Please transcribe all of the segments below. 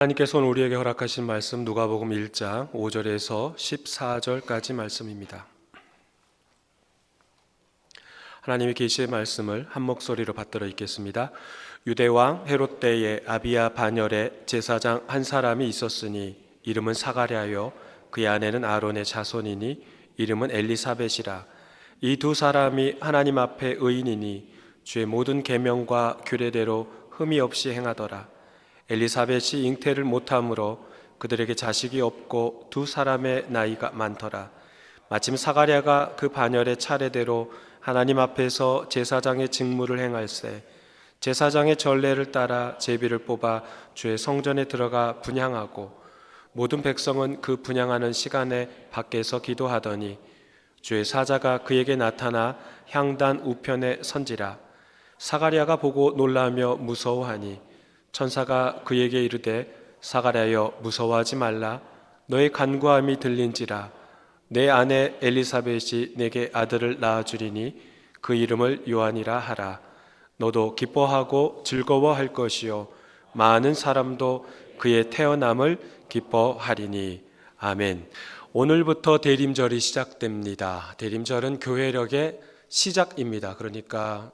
하나님께서 오늘 우리에게 허락하신 말씀 누가복음 1장 5절에서 14절까지 말씀입니다. 하나님의 계시의 말씀을 한 목소리로 받들어 읽겠습니다. 유대왕 헤롯 때에 아비야 반열에 제사장 한 사람이 있었으니 이름은 사가랴요 그의 아내는 아론의 자손이니 이름은 엘리사벳이라. 이 두 사람이 하나님 앞에 의인이니 주의 모든 계명과 규례대로 흠이 없이 행하더라. 엘리사벳이 잉태를 못함으로 그들에게 자식이 없고 두 사람의 나이가 많더라. 마침 사가랴가 그 반열의 차례대로 하나님 앞에서 제사장의 직무를 행할세 제사장의 전례를 따라 제비를 뽑아 주의 성전에 들어가 분향하고 모든 백성은 그 분향하는 시간에 밖에서 기도하더니 주의 사자가 그에게 나타나 향단 우편에 선지라. 사가랴가 보고 놀라며 무서워하니 천사가 그에게 이르되 사가랴여 무서워하지 말라. 너의 간구함이 들린지라. 내 아내 엘리사벳이 내게 아들을 낳아주리니 그 이름을 요한이라 하라. 너도 기뻐하고 즐거워할 것이요 많은 사람도 그의 태어남을 기뻐하리니. 아멘. 오늘부터 대림절이 시작됩니다. 대림절은 교회력의 시작입니다. 그러니까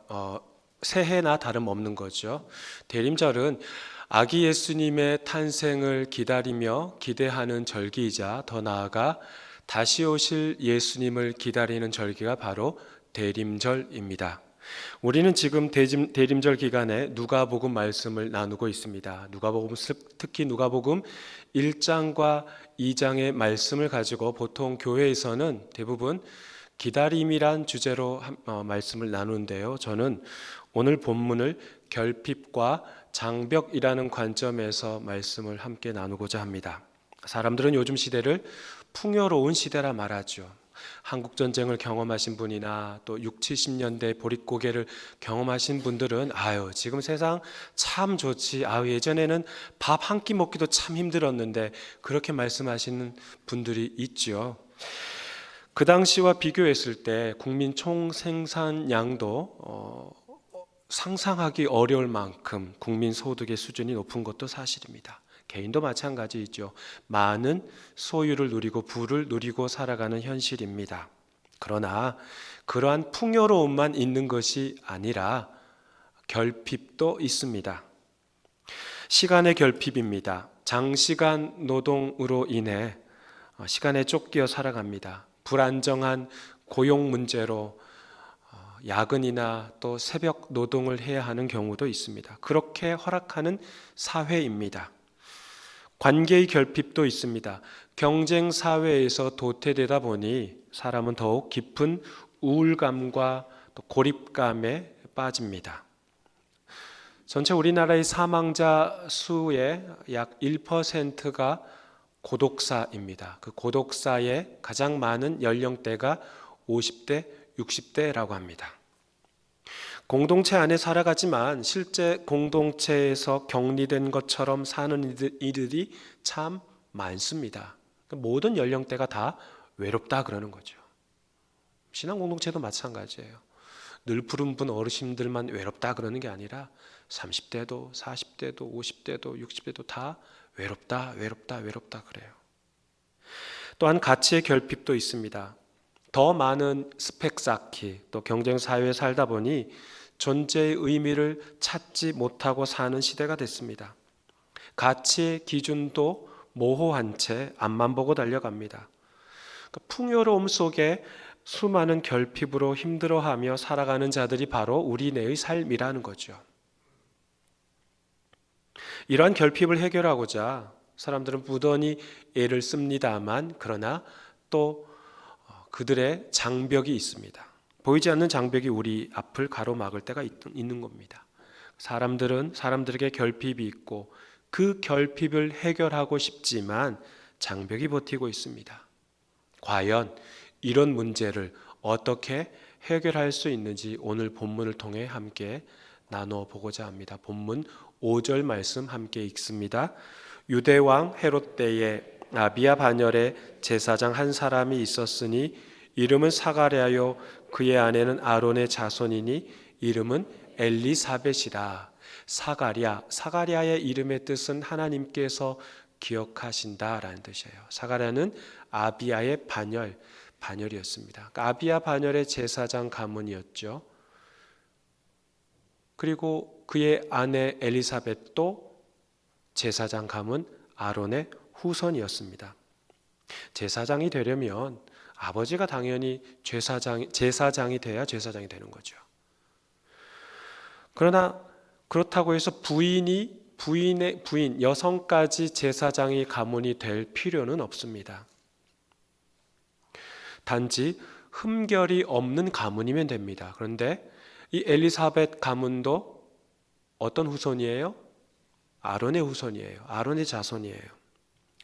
새해나 다름없는 거죠. 대림절은 아기 예수님의 탄생을 기다리며 기대하는 절기이자 더 나아가 다시 오실 예수님을 기다리는 절기가 바로 대림절입니다. 우리는 지금 대림절 기간에 누가복음 말씀을 나누고 있습니다. 특히 누가복음 1장과 2장의 말씀을 가지고 보통 교회에서는 대부분 기다림이란 주제로 말씀을 나누는데요. 저는 오늘 본문을 결핍과 장벽이라는 관점에서 말씀을 함께 나누고자 합니다. 사람들은 요즘 시대를 풍요로운 시대라 말하죠. 한국전쟁을 경험하신 분이나 또 60, 70년대 보릿고개를 경험하신 분들은 지금 세상 참 좋지, 예전에는 밥 한 끼 먹기도 참 힘들었는데 그렇게 말씀하시는 분들이 있죠. 그 당시와 비교했을 때 국민 총 생산량도 상상하기 어려울 만큼 국민 소득의 수준이 높은 것도 사실입니다. 개인도 마찬가지이죠. 많은 소유를 누리고 부를 누리고 살아가는 현실입니다. 그러나 그러한 풍요로움만 있는 것이 아니라 결핍도 있습니다. 시간의 결핍입니다. 장시간 노동으로 인해 시간에 쫓겨 살아갑니다. 불안정한 고용 문제로 야근이나 또 새벽 노동을 해야 하는 경우도 있습니다. 그렇게 허락하는 사회입니다. 관계의 결핍도 있습니다. 경쟁 사회에서 도태되다 보니 사람은 더욱 깊은 우울감과 또 고립감에 빠집니다. 전체 우리나라의 사망자 수의 약 1%가 고독사입니다. 그 고독사의 가장 많은 연령대가 50대, 60대라고 합니다. 공동체 안에 살아가지만 실제 공동체에서 격리된 것처럼 사는 이들이 참 많습니다. 모든 연령대가 다 외롭다 그러는 거죠. 신앙 공동체도 마찬가지예요. 늘 푸른 분 어르신들만 외롭다 그러는 게 아니라 30대도 40대도 50대도 60대도 다 외롭다 그래요. 또한 가치의 결핍도 있습니다. 더 많은 스펙 쌓기, 또 경쟁 사회에 살다 보니 존재의 의미를 찾지 못하고 사는 시대가 됐습니다. 가치의 기준도 모호한 채 앞만 보고 달려갑니다. 풍요로움 속에 수많은 결핍으로 힘들어하며 살아가는 자들이 바로 우리네의 삶이라는 거죠. 이러한 결핍을 해결하고자 사람들은 부단히 애를 씁니다만 그러나 또 그들의 장벽이 있습니다. 보이지 않는 장벽이 우리 앞을 가로막을 때가 있는 겁니다. 사람들에게 결핍이 있고 그 결핍을 해결하고 싶지만 장벽이 버티고 있습니다. 과연 이런 문제를 어떻게 해결할 수 있는지 오늘 본문을 통해 함께 나눠보고자 합니다. 본문 5절 말씀 함께 읽습니다. 유대왕 헤롯 때에 아비야 반열에 제사장 한 사람이 있었으니 이름은 사가랴요 그의 아내는 아론의 자손이니 이름은 엘리사벳이라. 사가랴의 이름의 뜻은 하나님께서 기억하신다라는 뜻이에요. 사가랴는 아비야의 반열이었습니다. 그러니까 아비야 반열의 제사장 가문이었죠. 그리고 그의 아내 엘리사벳도 제사장 가문 아론의 후손이었습니다. 제사장이 되려면 아버지가 당연히 제사장이 돼야 제사장이 되는 거죠. 그러나 그렇다고 해서 부인의 부인 여성까지 제사장이 가문이 될 필요는 없습니다. 단지 흠결이 없는 가문이면 됩니다. 그런데 이 엘리사벳 가문도 어떤 후손이에요? 아론의 후손이에요. 아론의 자손이에요.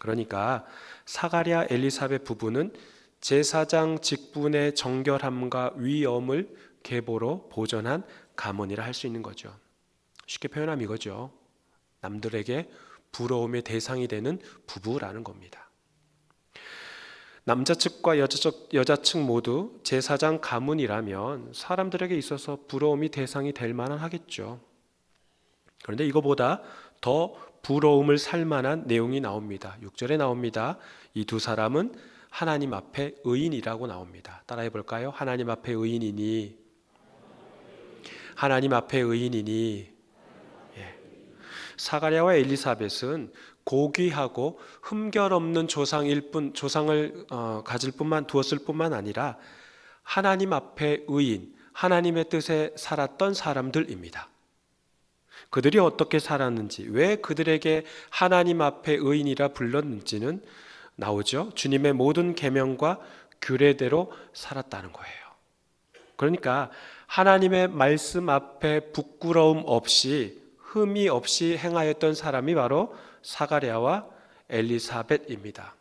그러니까 사가랴 엘리사벳 부부는 제사장 직분의 정결함과 위엄을 계보로 보존한 가문이라 할 수 있는 거죠. 쉽게 표현하면 이거죠. 남들에게 부러움의 대상이 되는 부부라는 겁니다. 남자 측과 여자 측 모두 제사장 가문이라면 사람들에게 있어서 부러움이 대상이 될 만한 하겠죠. 그런데 이거보다 더 부러움을 살 만한 내용이 나옵니다. 6절에 나옵니다. 이 두 사람은 하나님 앞에 의인이라고 나옵니다. 따라해 볼까요? 하나님 앞에 의인이니. 하나님 앞에 의인이니. 사가랴와 엘리사벳은 고귀하고 흠결 없는 조상을 가질 뿐만 두었을 뿐만 아니라 하나님 앞에 의인, 하나님의 뜻에 살았던 사람들입니다. 그들이 어떻게 살았는지, 왜 그들에게 하나님 앞에 의인이라 불렀는지는 나오죠. 주님의 모든 계명과 규례대로 살았다는 거예요. 그러니까 하나님의 말씀 앞에 부끄러움 없이 흠이 없이 행하였던 사람이 바로 사가랴와 엘리사벳입니다.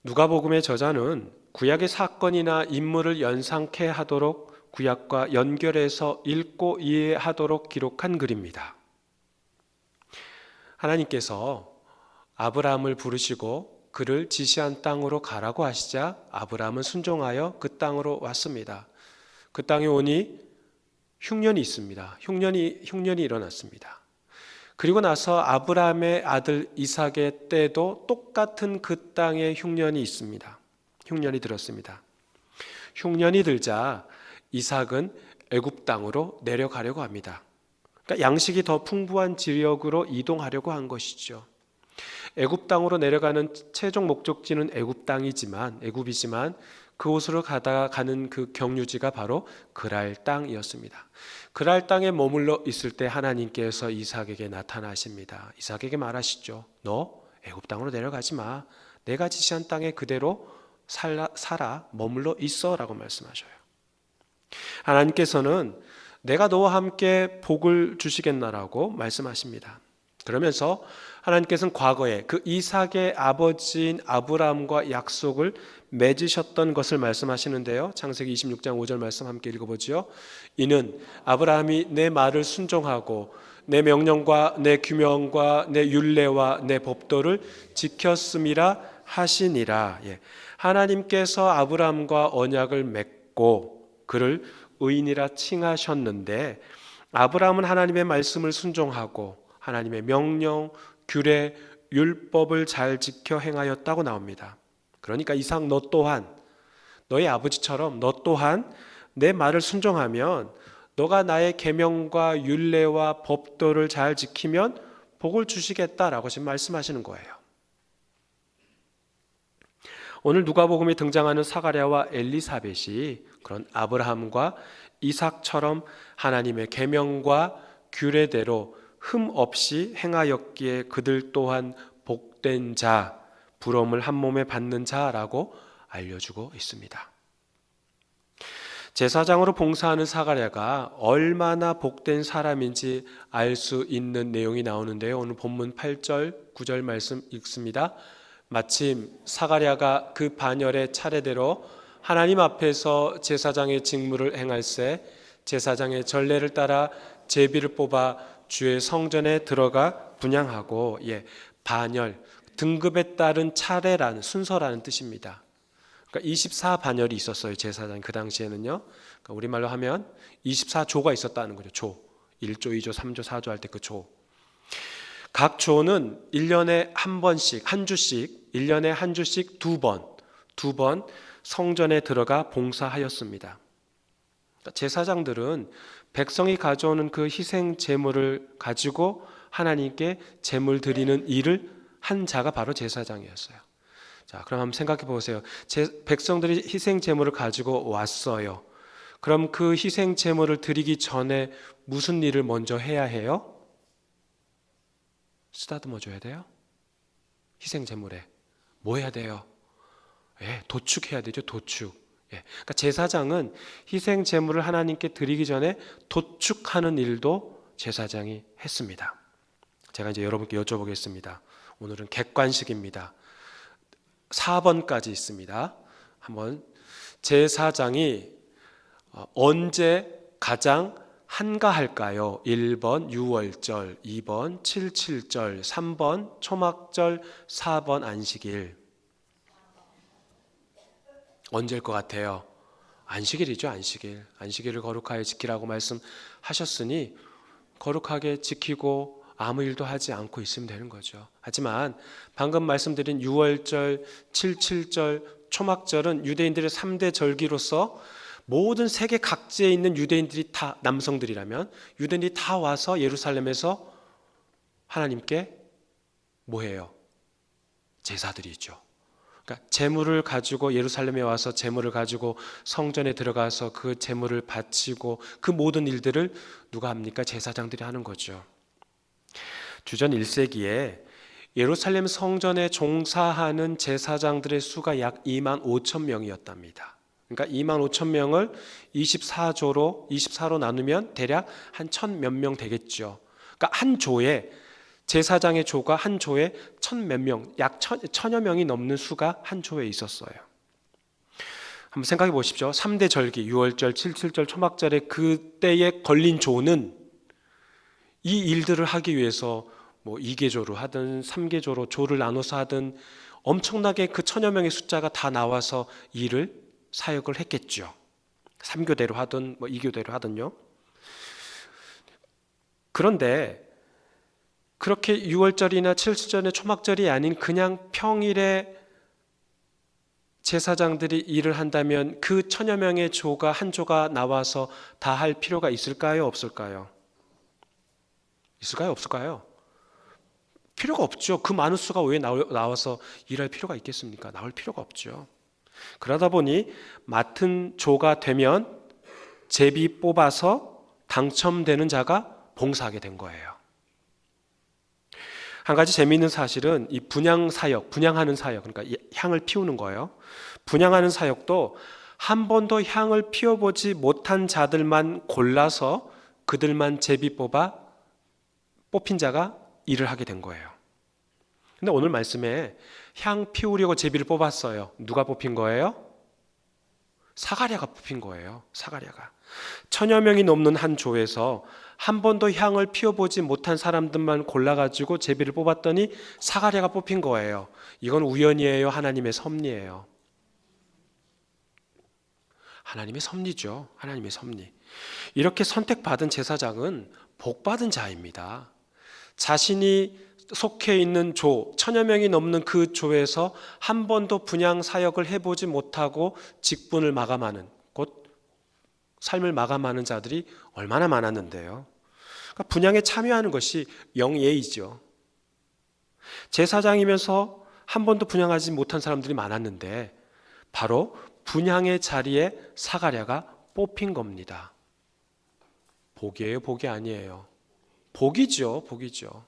누가복음의 저자는 구약의 사건이나 인물을 연상케 하도록 구약과 연결해서 읽고 이해하도록 기록한 글입니다. 하나님께서 아브라함을 부르시고 그를 지시한 땅으로 가라고 하시자 아브라함은 순종하여 그 땅으로 왔습니다. 그 땅에 오니 흉년이 있습니다. 흉년이 일어났습니다. 그리고 나서 아브라함의 아들 이삭의 때도 똑같은 그 땅에 흉년이 있습니다. 흉년이 들었습니다. 흉년이 들자 이삭은 애굽 땅으로 내려가려고 합니다. 그러니까 양식이 더 풍부한 지역으로 이동하려고 한 것이죠. 애굽 땅으로 내려가는 최종 목적지는 애굽이지만 그곳으로 가는 그 경유지가 바로 그랄 땅이었습니다. 그랄 땅에 머물러 있을 때 하나님께서 이삭에게 나타나십니다. 이삭에게 말하시죠. 너 애굽 땅으로 내려가지 마. 내가 지시한 땅에 그대로 살아 머물러 있어라고 말씀하셔요. 하나님께서는 내가 너와 함께 복을 주시겠나라고 말씀하십니다. 그러면서 하나님께서는 과거에 그 이삭의 아버지인 아브라함과 약속을 맺으셨던 것을 말씀하시는데요. 창세기 26장 5절 말씀 함께 읽어보죠. 이는 아브라함이 내 말을 순종하고 내 명령과 내 규명과 내 율례와 내 법도를 지켰음이라 하시니라. 하나님께서 아브라함과 언약을 맺고 그를 의인이라 칭하셨는데 아브라함은 하나님의 말씀을 순종하고 하나님의 명령, 규례, 율법을 잘 지켜 행하였다고 나옵니다. 그러니까 이삭 너 또한 너의 아버지처럼 너 또한 내 말을 순종하면 너가 나의 계명과 율례와 법도를 잘 지키면 복을 주시겠다라고 지금 말씀하시는 거예요. 오늘 누가복음에 등장하는 사가랴와 엘리사벳이 그런 아브라함과 이삭처럼 하나님의 계명과 규례대로 흠 없이 행하였기에 그들 또한 복된 자, 부름을 한 몸에 받는 자라고 알려주고 있습니다. 제사장으로 봉사하는 사가랴가 얼마나 복된 사람인지 알 수 있는 내용이 나오는데요. 오늘 본문 8절, 9절 말씀 읽습니다. 마침 사가랴가 그 반열의 차례대로 하나님 앞에서 제사장의 직무를 행할새 제사장의 전례를 따라 제비를 뽑아 주의 성전에 들어가 분향하고 반열, 등급에 따른 차례라는 순서라는 뜻입니다. 그러니까 24반열이 있었어요. 제사장 그 당시에는요. 그러니까 우리말로 하면 24조가 있었다는 거죠. 조. 1조, 2조, 3조, 4조 할 때 그 조. 각 조는 1년에 한 번씩, 한 주씩, 1년에 한 주씩 두 번 성전에 들어가 봉사하였습니다. 제사장들은 백성이 가져오는 그 희생 제물을 가지고 하나님께 제물 드리는 일을 한 자가 바로 제사장이었어요. 자, 그럼 한번 생각해 보세요. 백성들이 희생 제물을 가지고 왔어요. 그럼 그 희생 제물을 드리기 전에 무슨 일을 먼저 해야 해요? 쓰다듬어 줘야 돼요? 희생 제물에 뭐 해야 돼요? 도축해야 되죠. 도축. 그러니까 제사장은 희생 제물을 하나님께 드리기 전에 도축하는 일도 제사장이 했습니다. 제가 이제 여러분께 여쭤보겠습니다. 오늘은 객관식입니다. 4번까지 있습니다. 한번 제사장이 언제 가장 한가할까요? 1번 유월절, 2번 칠칠절, 3번 초막절, 4번 안식일. 언제일 것 같아요? 안식일이죠. 안식일. 안식일을 거룩하게 지키라고 말씀하셨으니 거룩하게 지키고 아무 일도 하지 않고 있으면 되는 거죠. 하지만 방금 말씀드린 유월절, 칠칠절, 초막절은 유대인들의 3대 절기로서 모든 세계 각지에 있는 유대인들이 다, 남성들이라면 유대인들이 다 와서 예루살렘에서 하나님께 뭐 해요? 제사드리죠. 그러니까 제물을 가지고 예루살렘에 와서 제물을 가지고 성전에 들어가서 그 제물을 바치고 그 모든 일들을 누가 합니까? 제사장들이 하는 거죠. 주전 1세기에 예루살렘 성전에 종사하는 제사장들의 수가 약 2만 5천 명이었답니다. 그러니까 2만 5천 명을 24로 나누면 대략 한 1,000몇 명 되겠죠. 그러니까 한 조에 제사장의 조가 한 조에 1,000몇 명, 약 1,000여 명이 넘는 수가 한 조에 있었어요. 한번 생각해 보십시오. 3대 절기, 유월절, 칠칠절, 초막절에 그때에 걸린 조는 이 일들을 하기 위해서 뭐 2개조로 하든 3개조로 조를 나눠서 하든 엄청나게 그 1,000여 명의 숫자가 다 나와서 일을 사역을 했겠죠. 3교대로 하든 뭐 2교대로 하든요. 그런데 그렇게 유월절이나 칠칠절의 초막절이 아닌 그냥 평일에 제사장들이 일을 한다면 그 1,000여 명의 조가 한 조가 나와서 다 할 필요가 있을까요? 없을까요? 있을까요? 없을까요? 필요가 없죠. 그 많은 수가 왜 나와서 일할 필요가 있겠습니까? 나올 필요가 없죠. 그러다 보니 맡은 조가 되면 제비 뽑아서 당첨되는 자가 봉사하게 된 거예요. 한 가지 재미있는 사실은 이 분향 사역, 분향하는 사역, 그러니까 향을 피우는 거예요. 분향하는 사역도 한 번도 향을 피워보지 못한 자들만 골라서 그들만 제비 뽑힌 자가 일을 하게 된 거예요. 근데 오늘 말씀에 향 피우려고 제비를 뽑았어요. 누가 뽑힌 거예요? 사가랴가 뽑힌 거예요. 사가랴가. 1,000여 명이 넘는 한 조에서 한 번도 향을 피워보지 못한 사람들만 골라가지고 제비를 뽑았더니 사가랴가 뽑힌 거예요. 이건 우연이에요? 하나님의 섭리예요? 하나님의 섭리죠. 하나님의 섭리. 이렇게 선택받은 제사장은 복받은 자입니다. 자신이 속해 있는 조, 1,000여 명이 넘는 그 조에서 한 번도 분향 사역을 해보지 못하고 직분을 마감하는, 곧 삶을 마감하는 자들이 얼마나 많았는데요. 그러니까 분향에 참여하는 것이 영예이죠. 제사장이면서 한 번도 분향하지 못한 사람들이 많았는데 바로 분향의 자리에 사가랴가 뽑힌 겁니다. 복이에요? 복이 아니에요? 복이죠. 복이죠.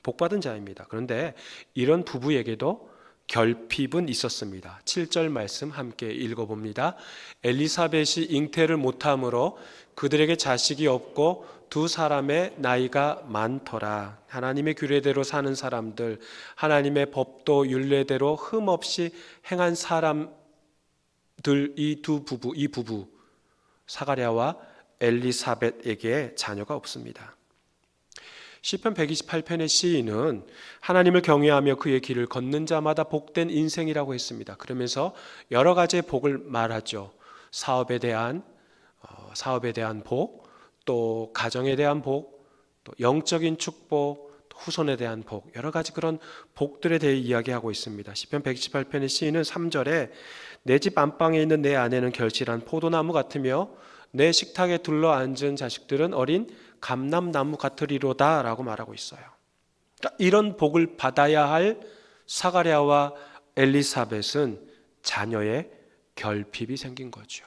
복받은 자입니다. 그런데 이런 부부에게도 결핍은 있었습니다. 7절 말씀 함께 읽어봅니다. 엘리사벳이 잉태를 못함으로 그들에게 자식이 없고 두 사람의 나이가 많더라. 하나님의 규례대로 사는 사람들, 하나님의 법도 율례대로 흠없이 행한 사람들, 이 부부 사가랴와 엘리사벳에게 자녀가 없습니다. 시편 128편의 시인은 하나님을 경외하며 그의 길을 걷는 자마다 복된 인생이라고 했습니다. 그러면서 여러 가지의 복을 말하죠. 사업에 대한 복, 또 가정에 대한 복, 또 영적인 축복, 또 후손에 대한 복, 여러 가지 그런 복들에 대해 이야기하고 있습니다. 시편 128편의 시인은 3절에 내 집 안방에 있는 내 아내는 결실한 포도나무 같으며 내 식탁에 둘러앉은 자식들은 어린 감람나무 같으리로다 라고 말하고 있어요. 그러니까 이런 복을 받아야 할 사가랴와 엘리사벳은 자녀의 결핍이 생긴 거죠.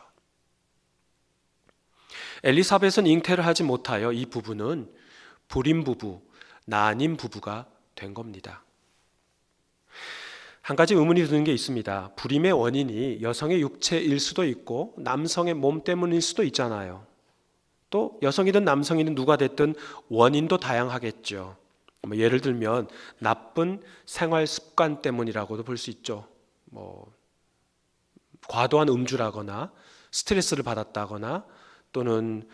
엘리사벳은 잉태를 하지 못하여 이 부부는 불임 부부, 난임 부부가 된 겁니다. 한 가지 의문이 드는 게 있습니다. 불임의 원인이 여성의 육체일 수도 있고 남성의 몸 때문일 수도 있잖아요. 또 여성이든 남성이든 누가 됐든 원인도 다양하겠죠. 예를 들면 나쁜 생활 습관 때문이라고도 볼 수 있죠. 과도한 음주라거나 스트레스를 받았다거나 또는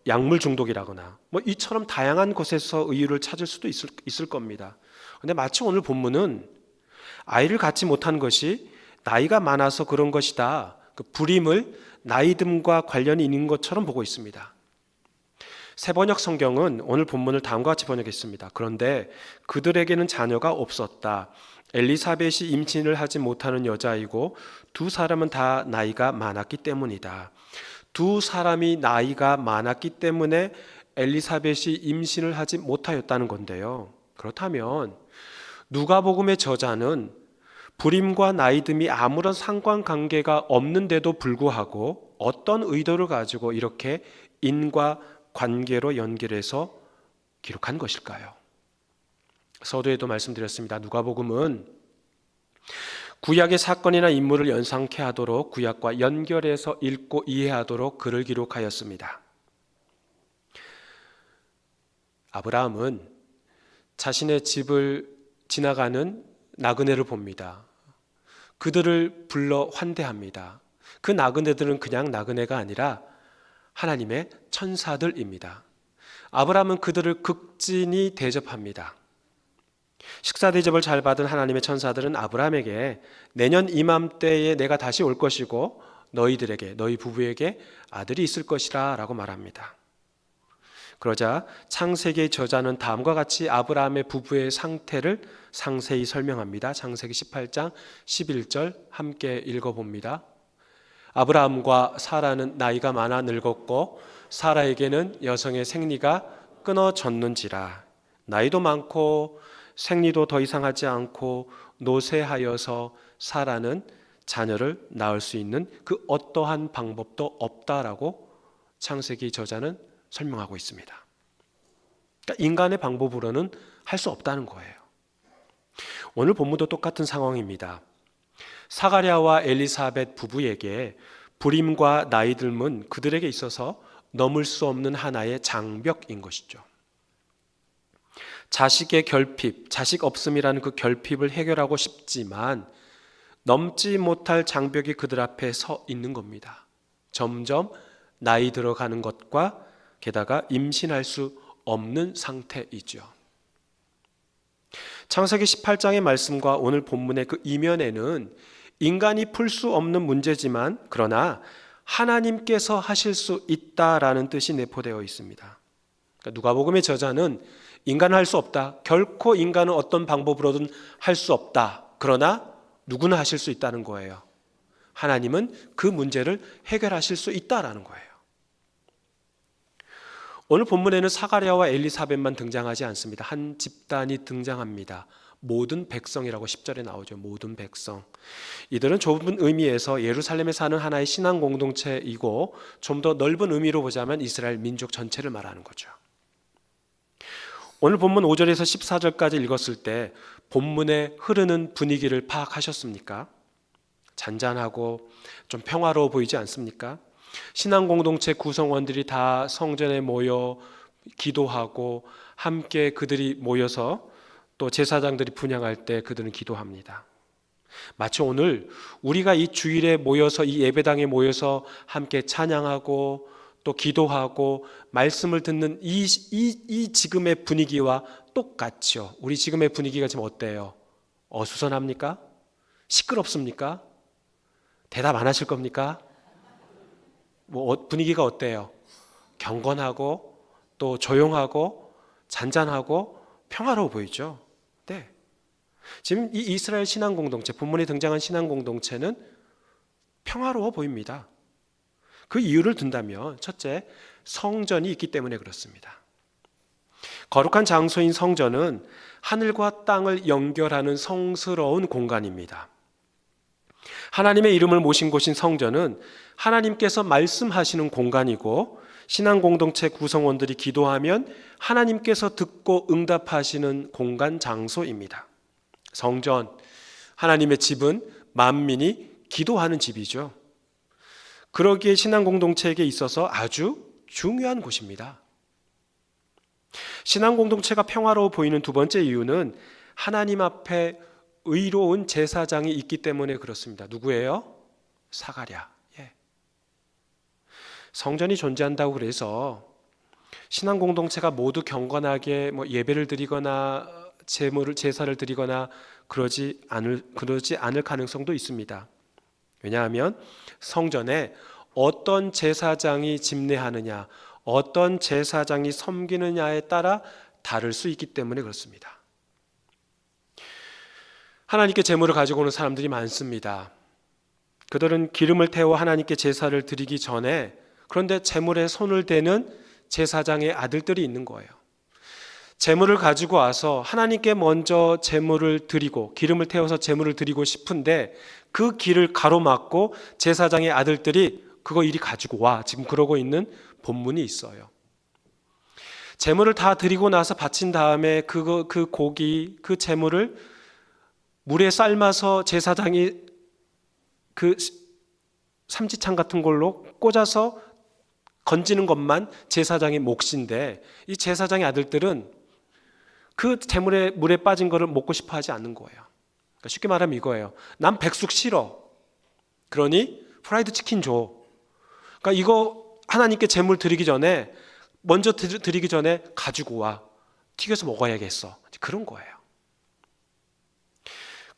약물 중독이라거나 이처럼 다양한 곳에서 이유를 찾을 수도 있을 겁니다. 그런데 마치 오늘 본문은 아이를 갖지 못한 것이 나이가 많아서 그런 것이다. 그 불임을 나이듦과 관련이 있는 것처럼 보고 있습니다. 새번역 성경은 오늘 본문을 다음과 같이 번역했습니다. 그런데 그들에게는 자녀가 없었다. 엘리사벳이 임신을 하지 못하는 여자이고 두 사람은 다 나이가 많았기 때문이다. 두 사람이 나이가 많았기 때문에 엘리사벳이 임신을 하지 못하였다는 건데요. 그렇다면 누가복음의 저자는 불임과 나이듦이 아무런 상관관계가 없는데도 불구하고 어떤 의도를 가지고 이렇게 인과 관계로 연결해서 기록한 것일까요? 서두에도 말씀드렸습니다. 누가복음은 구약의 사건이나 인물을 연상케 하도록 구약과 연결해서 읽고 이해하도록 글을 기록하였습니다. 아브라함은 자신의 집을 지나가는 나그네를 봅니다. 그들을 불러 환대합니다. 그 나그네들은 그냥 나그네가 아니라 하나님의 천사들입니다. 아브라함은 그들을 극진히 대접합니다. 식사 대접을 잘 받은 하나님의 천사들은 아브라함에게 내년 이맘때에 내가 다시 올 것이고 너희들에게, 너희 부부에게 아들이 있을 것이라 라고 말합니다. 그러자 창세기의 저자는 다음과 같이 아브라함의 부부의 상태를 상세히 설명합니다. 창세기 18장 11절 함께 읽어봅니다. 아브라함과 사라는 나이가 많아 늙었고 사라에게는 여성의 생리가 끊어졌는지라. 나이도 많고 생리도 더 이상 하지 않고 노쇠하여서 사라는 자녀를 낳을 수 있는 그 어떠한 방법도 없다라고 창세기 저자는 설명하고 있습니다. 그러니까 인간의 방법으로는 할 수 없다는 거예요. 오늘 본문도 똑같은 상황입니다. 사가랴와 엘리사벳 부부에게 불임과 나이듦은 그들에게 있어서 넘을 수 없는 하나의 장벽인 것이죠. 자식의 결핍, 자식 없음이라는 그 결핍을 해결하고 싶지만 넘지 못할 장벽이 그들 앞에 서 있는 겁니다. 점점 나이 들어가는 것과 게다가 임신할 수 없는 상태이죠. 창세기 18장의 말씀과 오늘 본문의 그 이면에는 인간이 풀 수 없는 문제지만 그러나 하나님께서 하실 수 있다라는 뜻이 내포되어 있습니다. 그러니까 누가복음의 저자는 인간은 할 수 없다. 결코 인간은 어떤 방법으로든 할 수 없다. 그러나 누구나 하실 수 있다는 거예요. 하나님은 그 문제를 해결하실 수 있다라는 거예요. 오늘 본문에는 사가랴와 엘리사벳만 등장하지 않습니다. 한 집단이 등장합니다. 모든 백성이라고 10절에 나오죠. 모든 백성. 이들은 좁은 의미에서 예루살렘에 사는 하나의 신앙 공동체이고 좀 더 넓은 의미로 보자면 이스라엘 민족 전체를 말하는 거죠. 오늘 본문 5절에서 14절까지 읽었을 때 본문에 흐르는 분위기를 파악하셨습니까? 잔잔하고 좀 평화로워 보이지 않습니까? 신앙 공동체 구성원들이 다 성전에 모여 기도하고 함께 그들이 모여서 또 제사장들이 분향할 때 그들은 기도합니다. 마치 오늘 우리가 이 주일에 모여서 이 예배당에 모여서 함께 찬양하고 또 기도하고 말씀을 듣는 이 지금의 분위기와 똑같죠. 우리 지금의 분위기가 지금 어때요? 어수선합니까? 시끄럽습니까? 대답 안 하실 겁니까? 분위기가 어때요? 경건하고 또 조용하고 잔잔하고 평화로워 보이죠. 네. 지금 이 이스라엘 신앙 공동체, 본문에 등장한 신앙 공동체는 평화로워 보입니다. 그 이유를 든다면 첫째, 성전이 있기 때문에 그렇습니다. 거룩한 장소인 성전은 하늘과 땅을 연결하는 성스러운 공간입니다. 하나님의 이름을 모신 곳인 성전은 하나님께서 말씀하시는 공간이고, 신앙 공동체 구성원들이 기도하면 하나님께서 듣고 응답하시는 공간 장소입니다. 성전, 하나님의 집은 만민이 기도하는 집이죠. 그러기에 신앙 공동체에게 있어서 아주 중요한 곳입니다. 신앙 공동체가 평화로워 보이는 두 번째 이유는 하나님 앞에 의로운 제사장이 있기 때문에 그렇습니다. 누구예요? 사가랴. 성전이 존재한다고 그래서 신앙 공동체가 모두 경건하게 예배를 드리거나 제사를 드리거나 그러지 않을 가능성도 있습니다. 왜냐하면 성전에 어떤 제사장이 집례하느냐, 어떤 제사장이 섬기느냐에 따라 다를 수 있기 때문에 그렇습니다. 하나님께 제물을 가지고 오는 사람들이 많습니다. 그들은 기름을 태워 하나님께 제사를 드리기 전에, 그런데 제물에 손을 대는 제사장의 아들들이 있는 거예요. 제물을 가지고 와서 하나님께 먼저 제물을 드리고 기름을 태워서 제물을 드리고 싶은데 그 길을 가로막고 제사장의 아들들이 그거 이리 가지고 와, 지금 그러고 있는 본문이 있어요. 제물을 다 드리고 나서 바친 다음에 그 고기, 그 제물을 물에 삶아서 제사장이 그 삼지창 같은 걸로 꽂아서 건지는 것만 제사장의 몫인데, 이 제사장의 아들들은 그 제물에 물에 빠진 거를 먹고 싶어 하지 않는 거예요. 그러니까 쉽게 말하면 이거예요. 난 백숙 싫어. 그러니 프라이드 치킨 줘. 그러니까 이거 하나님께 제물 드리기 전에, 먼저 드리기 전에 가지고 와. 튀겨서 먹어야겠어. 그런 거예요.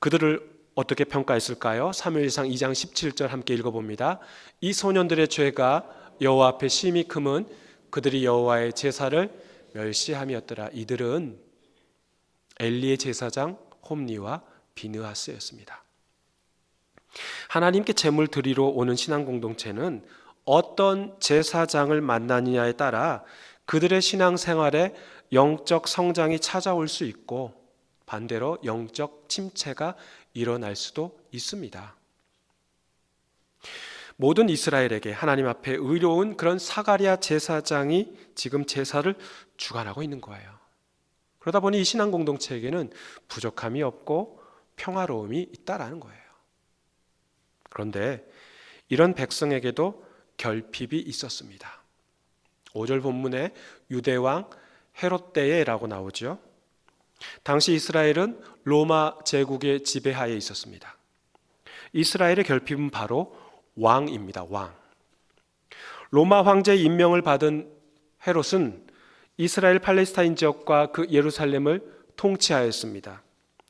그들을 어떻게 평가했을까요? 사무엘상 2장 17절 함께 읽어봅니다. 이 소년들의 죄가 여호와 앞에 심히 크면 그들이 여호와의 제사를 멸시함이었더라. 이들은 엘리의 제사장 홈니와 비느하스였습니다. 하나님께 제물 드리러 오는 신앙 공동체는 어떤 제사장을 만나느냐에 따라 그들의 신앙 생활에 영적 성장이 찾아올 수 있고, 반대로 영적 침체가 일어날 수도 있습니다. 모든 이스라엘에게 하나님 앞에 의로운 그런 사가랴 제사장이 지금 제사를 주관하고 있는 거예요. 그러다 보니 이 신앙 공동체에게는 부족함이 없고 평화로움이 있다라는 거예요. 그런데 이런 백성에게도 결핍이 있었습니다. 5절 본문에 유대왕 헤롯 때에라고 나오죠. 당시 이스라엘은 로마 제국의 지배하에 있었습니다. 이스라엘의 결핍은 바로 왕입니다. 왕. 로마 황제의 임명을 받은 헤롯은 이스라엘 팔레스타인 지역과 그 예루살렘을 통치하였습니다.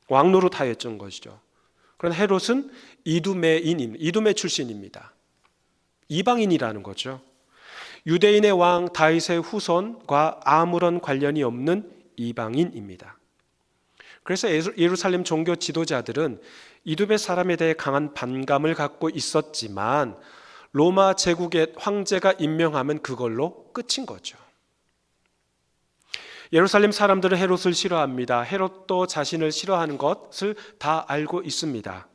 왕 노릇하였던 것이죠. 그러나 헤롯은 이두메 출신입니다. 이방인이라는 거죠. 유대인의 왕 다윗의 후손과 아무런 관련이 없는 이방인입니다. 그래서 예루살렘 종교 지도자들은 이두메 사람에 대해 강한 반감을 갖고 있었지만 로마 제국의 황제가 임명하면 그걸로 끝인 거죠. 예루살렘 사람들은 헤롯을 싫어합니다. 헤롯도 자신을 싫어하는 것을 다 알고 있습니다.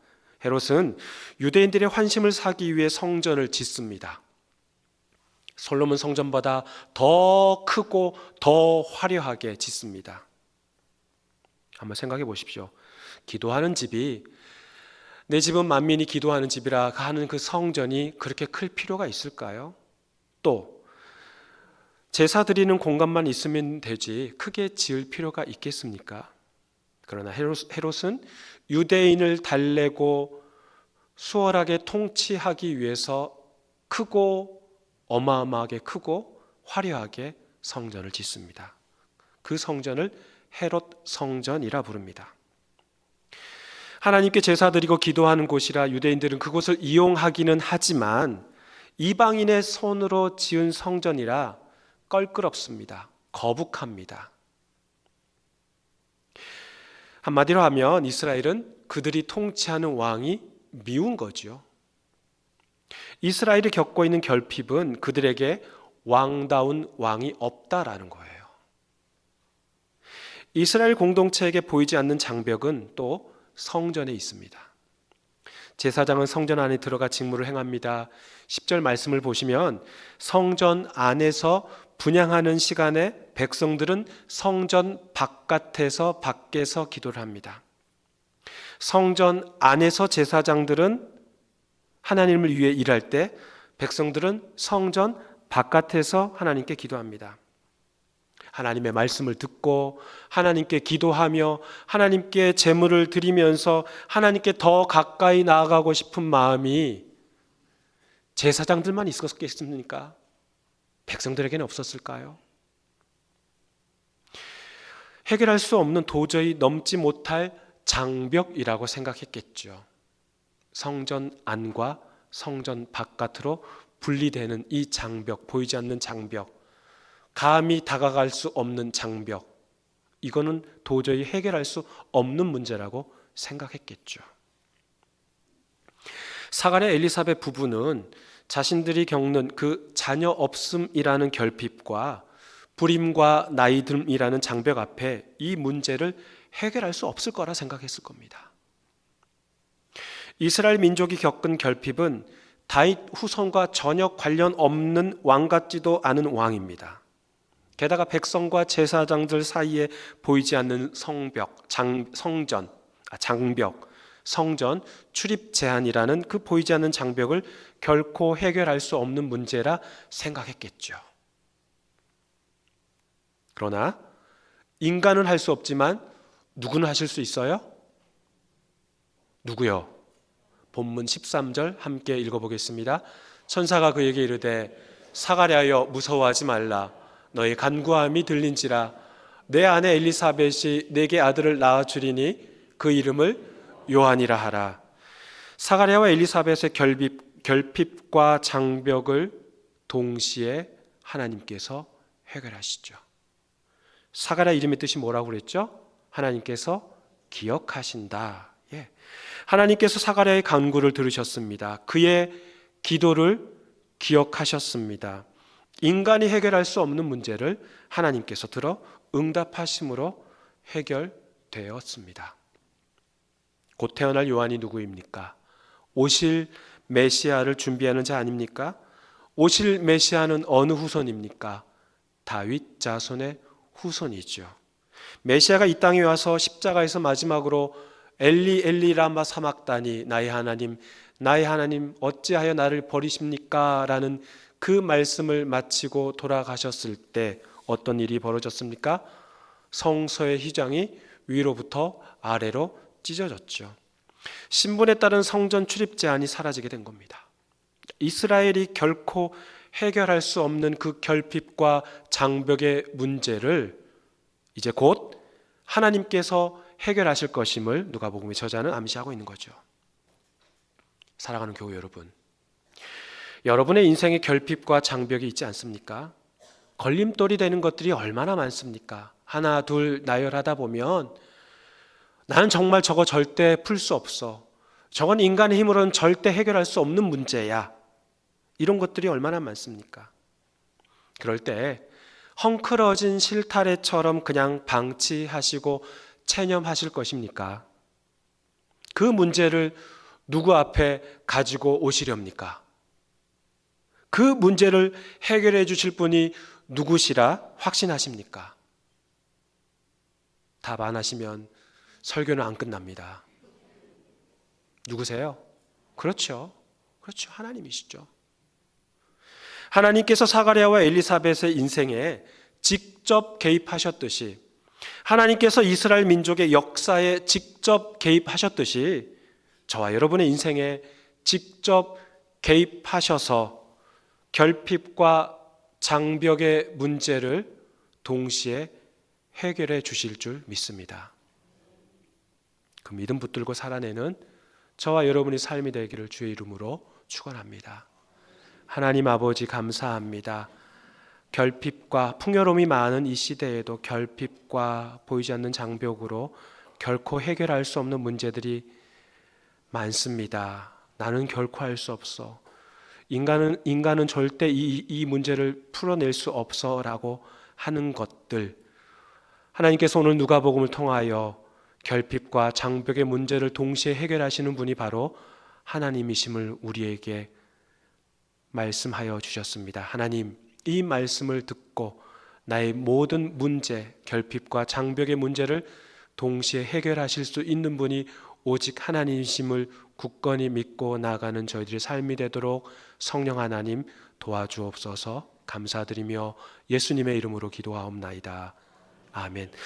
헤롯은 유대인들의 환심을 사기 위해 성전을 짓습니다. 솔로몬 성전보다 더 크고 더 화려하게 짓습니다. 한번 생각해 보십시오. 기도하는 집이, 내 집은 만민이 기도하는 집이라 하는 그 성전이 그렇게 클 필요가 있을까요? 또 제사 드리는 공간만 있으면 되지 크게 지을 필요가 있겠습니까? 그러나 헤롯은 유대인을 달래고 수월하게 통치하기 위해서 어마어마하게 크고 화려하게 성전을 짓습니다. 그 성전을 헤롯 성전이라 부릅니다. 하나님께 제사 드리고 기도하는 곳이라 유대인들은 그곳을 이용하기는 하지만 이방인의 손으로 지은 성전이라 껄끄럽습니다. 거북합니다. 한마디로 하면 이스라엘은 그들이 통치하는 왕이 미운 거죠. 이스라엘이 겪고 있는 결핍은 그들에게 왕다운 왕이 없다라는 거예요. 이스라엘 공동체에게 보이지 않는 장벽은 또 성전에 있습니다. 제사장은 성전 안에 들어가 직무를 행합니다. 10절 말씀을 보시면 성전 안에서 분향하는 시간에 백성들은 성전 바깥에서 밖에서 기도를 합니다. 성전 안에서 제사장들은 하나님을 위해 일할 때 백성들은 성전 바깥에서 하나님께 기도합니다. 하나님의 말씀을 듣고 하나님께 기도하며 하나님께 제물을 드리면서 하나님께 더 가까이 나아가고 싶은 마음이 제사장들만 있었겠습니까? 백성들에게는 없었을까요? 해결할 수 없는 도저히 넘지 못할 장벽이라고 생각했겠죠. 성전 안과 성전 바깥으로 분리되는 이 장벽, 보이지 않는 장벽, 감히 다가갈 수 없는 장벽, 이거는 도저히 해결할 수 없는 문제라고 생각했겠죠. 사가랴 엘리사벳 부부는 자신들이 겪는 그 자녀 없음이라는 결핍과 불임과 나이듦이라는 장벽 앞에 이 문제를 해결할 수 없을 거라 생각했을 겁니다. 이스라엘 민족이 겪은 결핍은 다윗 후손과 전혀 관련 없는 왕 같지도 않은 왕입니다. 게다가 백성과 제사장들 사이에 보이지 않는 장벽, 성전 출입 제한이라는 그 보이지 않는 장벽을 결코 해결할 수 없는 문제라 생각했겠죠. 그러나 인간은 할 수 없지만 누구는 하실 수 있어요? 누구요? 본문 13절 함께 읽어보겠습니다. 천사가 그에게 이르되 사가랴여 무서워하지 말라. 너의 간구함이 들린지라. 내 아내 엘리사벳이 내게 아들을 낳아주리니 그 이름을 요한이라 하라. 사가랴와 엘리사벳의 결핍과 장벽을 동시에 하나님께서 해결하시죠. 사가랴 이름의 뜻이 뭐라고 그랬죠? 하나님께서 기억하신다. 하나님께서 사가랴의 간구를 들으셨습니다. 그의 기도를 기억하셨습니다. 인간이 해결할 수 없는 문제를 하나님께서 들어 응답하심으로 해결되었습니다. 곧 태어날 요한이 누구입니까? 오실 메시아를 준비하는 자 아닙니까? 오실 메시아는 어느 후손입니까? 다윗 자손의 후손이죠. 메시아가 이 땅에 와서 십자가에서 마지막으로 엘리 엘리 라마 사막다니, 나의 하나님 어찌하여 나를 버리십니까? 라는 그 말씀을 마치고 돌아가셨을 때 어떤 일이 벌어졌습니까? 성소의 휘장이 위로부터 아래로 찢어졌죠. 신분에 따른 성전 출입 제한이 사라지게 된 겁니다. 이스라엘이 결코 해결할 수 없는 그 결핍과 장벽의 문제를 이제 곧 하나님께서 해결하실 것임을 누가복음의 저자는 암시하고 있는 거죠. 사랑하는 교우 여러분, 여러분의 인생에 결핍과 장벽이 있지 않습니까? 걸림돌이 되는 것들이 얼마나 많습니까? 하나 둘 나열하다 보면 나는 정말 저거 절대 풀 수 없어, 저건 인간의 힘으로는 절대 해결할 수 없는 문제야, 이런 것들이 얼마나 많습니까? 그럴 때 헝클어진 실타래처럼 그냥 방치하시고 체념하실 것입니까? 그 문제를 누구 앞에 가지고 오시렵니까? 그 문제를 해결해 주실 분이 누구시라 확신하십니까? 답 안 하시면 설교는 안 끝납니다. 누구세요? 그렇죠. 하나님이시죠. 하나님께서 사가랴와 엘리사벳의 인생에 직접 개입하셨듯이, 하나님께서 이스라엘 민족의 역사에 직접 개입하셨듯이 저와 여러분의 인생에 직접 개입하셔서 결핍과 장벽의 문제를 동시에 해결해 주실 줄 믿습니다. 그 믿음 붙들고 살아내는 저와 여러분의 삶이 되기를 주의 이름으로 축원합니다. 하나님 아버지 감사합니다. 결핍과 풍요로움이 많은 이 시대에도 결핍과 보이지 않는 장벽으로 결코 해결할 수 없는 문제들이 많습니다. 나는 결코 할 수 없어. 인간은 절대 이 문제를 풀어낼 수 없어라고 하는 것들, 하나님께서 오늘 누가복음을 통하여 결핍과 장벽의 문제를 동시에 해결하시는 분이 바로 하나님이심을 우리에게 말씀하여 주셨습니다. 하나님, 이 말씀을 듣고 나의 모든 문제, 결핍과 장벽의 문제를 동시에 해결하실 수 있는 분이 오직 하나님이심을 굳건히 믿고 나아가는 저희들의 삶이 되도록 성령 하나님 도와주옵소서. 감사드리며 예수님의 이름으로 기도하옵나이다. 아멘.